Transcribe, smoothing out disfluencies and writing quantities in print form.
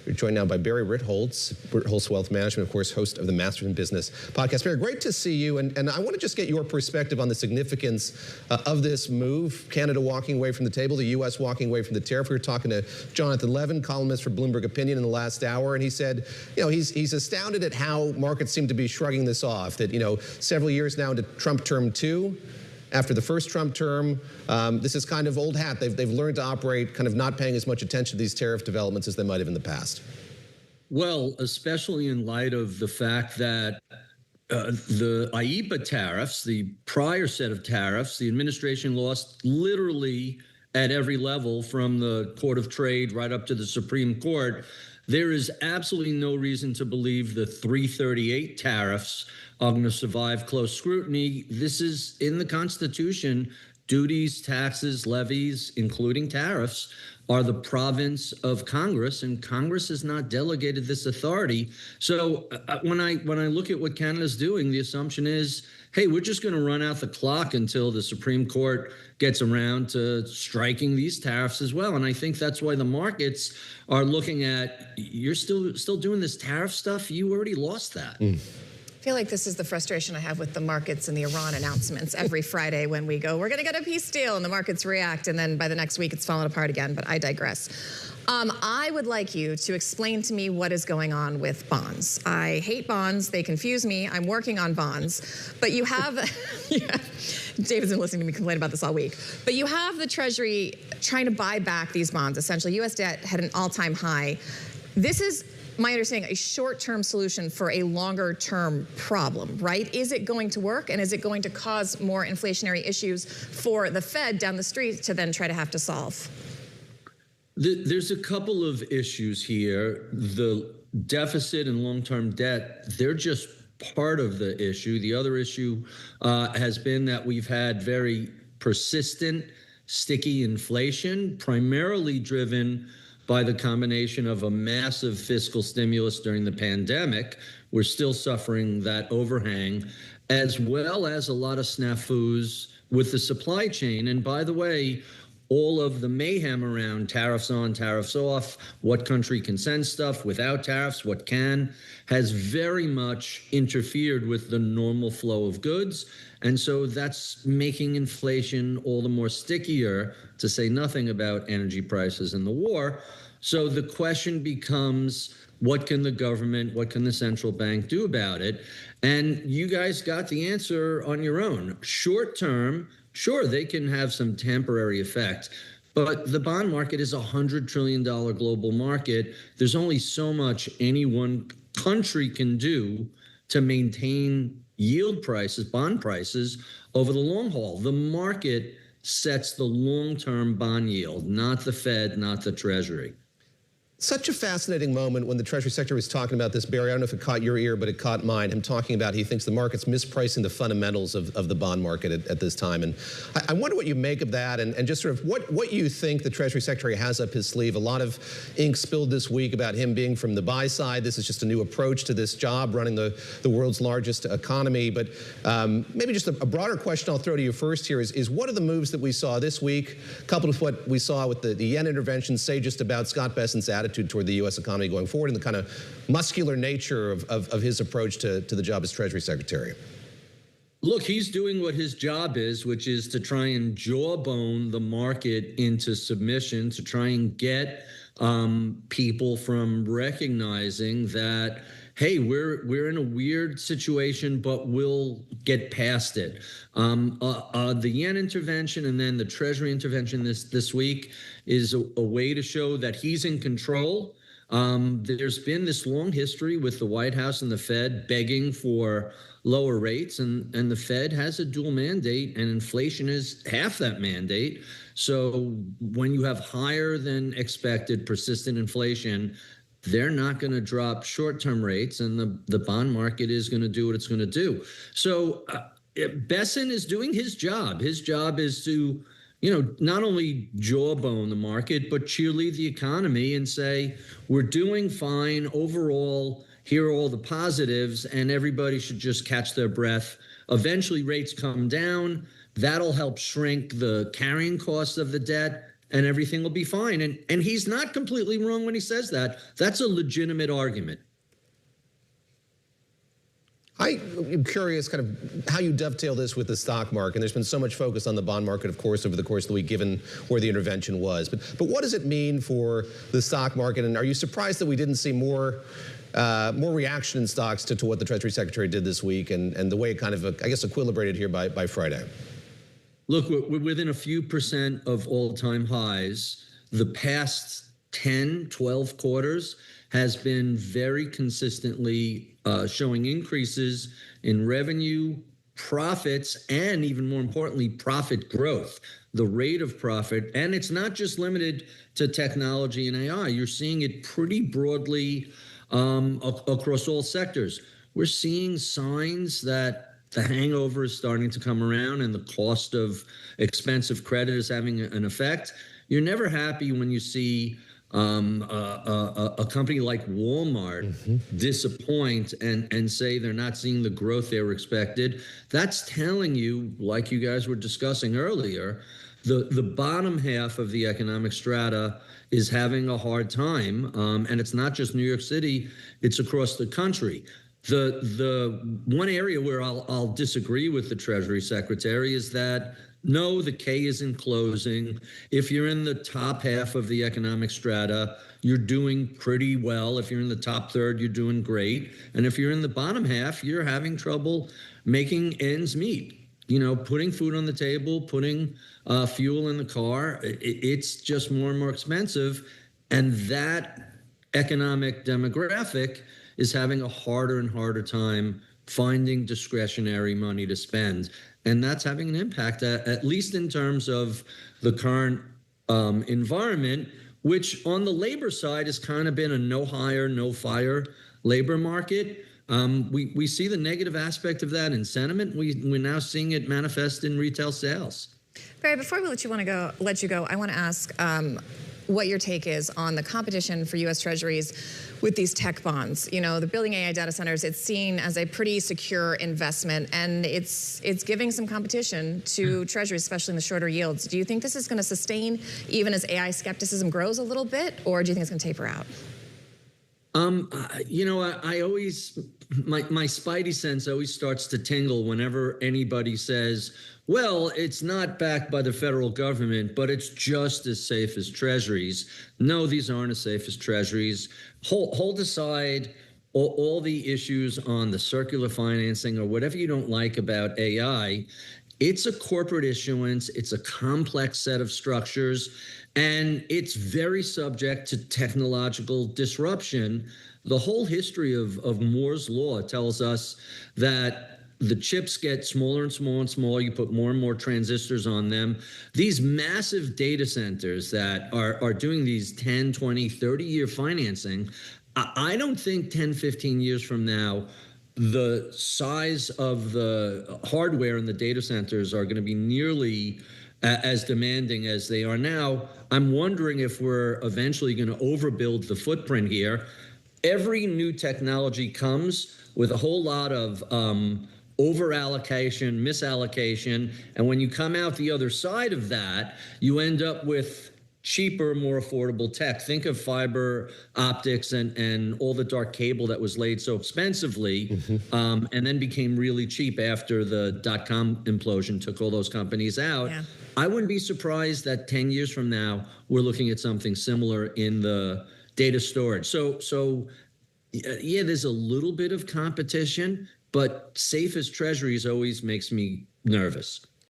We're joined now by Barry Ritholtz, Ritholtz Wealth Management, of course, host of the Masters in Business podcast. Barry, great to see you. And I want to just get your perspective on the significance of this move. Canada walking away from the table, the U.S. walking away from the tariff. We were talking to Jonathan Levin, columnist for Bloomberg Opinion, in the last hour, and he said, he's astounded at how markets seem to be shrugging this off, that, several years now into Trump term 2, after the first Trump term, this is kind of old hat. They've learned to operate kind of not paying as much attention to these tariff developments as they might have in the past. Well, especially in light of the fact that the IEEPA tariffs, the prior set of tariffs, the administration lost literally at every level, from the Court of Trade right up to the Supreme Court. There is absolutely no reason to believe the 338 tariffs are going to survive close scrutiny. This is in the Constitution. Duties, taxes, levies, including tariffs, are the province of Congress, and Congress has not delegated this authority. So when I look at what Canada's doing, the assumption is, hey, we're just going to run out the clock until the Supreme Court gets around to striking these tariffs as well. And I think that's why the markets are looking at, you're still doing this tariff stuff? You already lost that. I feel like this is the frustration I have with the markets and the Iran announcements every Friday when we go, we're going to get a peace deal, and the markets react, and then by the next week it's falling apart again, but I digress. I would like you to explain to me what is going on with bonds. I hate bonds. They confuse me. I'm working on bonds. But you have, David's been listening to me complain about this all week. But you have the Treasury trying to buy back these bonds. Essentially, U.S. debt had an all-time high. This is, my understanding, a short-term solution for a longer-term problem, right? Is it going to work, and is it going to cause more inflationary issues for the Fed down the street to then try to have to solve? There's a couple of issues here. The deficit and long-term debt, they're just part of the issue. The other issue has been that we've had very persistent, sticky inflation, primarily driven by the combination of a massive fiscal stimulus during the pandemic. We're still suffering that overhang, as well as a lot of snafus with the supply chain. And by the way, all of the mayhem around tariffs on, tariffs off, what country can send stuff without tariffs, what can, has very much interfered with the normal flow of goods. And so that's making inflation all the more stickier, to say nothing about energy prices and the war. So the question becomes, what can the government, what can the central bank do about it? And you guys got the answer on your own. Short term, sure, they can have some temporary effect, but the bond market is a $100 trillion global market. There's only so much any one country can do to maintain yield prices, bond prices, over the long haul. The market sets the long-term bond yield, not the Fed, not the Treasury. Such a fascinating moment when the Treasury Secretary was talking about this, Barry. I don't know if it caught your ear, but it caught mine. Him talking about he thinks the market's mispricing the fundamentals of the bond market at this time. And I wonder what you make of that, and just sort of what you think the Treasury Secretary has up his sleeve. A lot of ink spilled this week about him being from the buy side. This is just a new approach to this job, running the world's largest economy. But maybe just a broader question I'll throw to you first here is what are the moves that we saw this week, coupled with what we saw with the yen intervention, say just about Scott Bessent's attitude toward the U.S. economy going forward, and the kind of muscular nature of his approach to the job as Treasury Secretary? Look, he's doing what his job is, which is to try and jawbone the market into submission, to try and get people from recognizing that, hey, we're in a weird situation, but we'll get past it. The yen intervention and then the Treasury intervention this week is a way to show that he's in control. There's been this long history with the White House and the Fed begging for lower rates, and the Fed has a dual mandate, and inflation is half that mandate. So when you have higher than expected persistent inflation, they're not going to drop short-term rates, and the bond market is going to do what it's going to do. So Bessent is doing his job. His job is to, not only jawbone the market, but cheerlead the economy and say, we're doing fine overall. Here are all the positives, and everybody should just catch their breath. Eventually, rates come down. That'll help shrink the carrying cost of the debt. and everything will be fine. And he's not completely wrong when he says that. That's a legitimate argument. I am curious kind of how you dovetail this with the stock market. And there's been so much focus on the bond market, of course, over the course of the week, given where the intervention was. But what does it mean for the stock market? And are you surprised that we didn't see more reaction in stocks to what the Treasury Secretary did this week and the way it kind of, I guess, equilibrated here by Friday? Look, we're within a few percent of all-time highs. The past 10, 12 quarters has been very consistently showing increases in revenue, profits, and even more importantly, profit growth, the rate of profit. And it's not just limited to technology and AI. You're seeing it pretty broadly across all sectors. We're seeing signs that the hangover is starting to come around and the cost of expensive credit is having an effect. You're never happy when you see a company like Walmart disappoint and say they're not seeing the growth they were expected. That's telling you, like you guys were discussing earlier, the bottom half of the economic strata is having a hard time. And it's not just New York City, it's across the country. The one area where I'll disagree with the Treasury Secretary is that no, the K isn't closing. If you're in the top half of the economic strata, you're doing pretty well. If you're in the top third, you're doing great. And if you're in the bottom half, you're having trouble making ends meet. You know, putting food on the table, putting fuel in the car, it's just more and more expensive. And that economic demographic is having a harder and harder time finding discretionary money to spend. And that's having an impact, at least in terms of the current environment, which on the labor side has kind of been a no hire, no fire labor market. We see the negative aspect of that in sentiment. We're now seeing it manifest in retail sales. Barry, before we let you go, I want to ask what your take is on the competition for U.S. Treasuries with these tech bonds. You know, the building AI data centers, it's seen as a pretty secure investment, and it's giving some competition to Treasuries, especially in the shorter yields. Do you think this is going to sustain even as AI skepticism grows a little bit, or do you think it's going to taper out? You know, I always, my spidey sense always starts to tingle whenever anybody says, well, it's not backed by the federal government, but it's just as safe as treasuries. No, these aren't as safe as treasuries. Hold aside all the issues on the circular financing or whatever you don't like about AI. It's a corporate issuance. It's a complex set of structures, and it's very subject to technological disruption. The whole history of Moore's Law tells us that the chips get smaller and smaller and smaller. You put more and more transistors on them. These massive data centers that are doing these 10, 20, 30-year financing, I don't think 10, 15 years from now, the size of the hardware in the data centers are going to be nearly as demanding as they are now. I'm wondering if we're eventually going to overbuild the footprint here. Every new technology comes with a whole lot of over-allocation, misallocation, and when you come out the other side of that, you end up with cheaper, more affordable tech. Think of fiber optics and all the dark cable that was laid so expensively and then became really cheap after the dot-com implosion took all those companies out. Yeah. I wouldn't be surprised that 10 years from now, we're looking at something similar in the data storage. So yeah, there's a little bit of competition, but safe as treasuries always makes me nervous.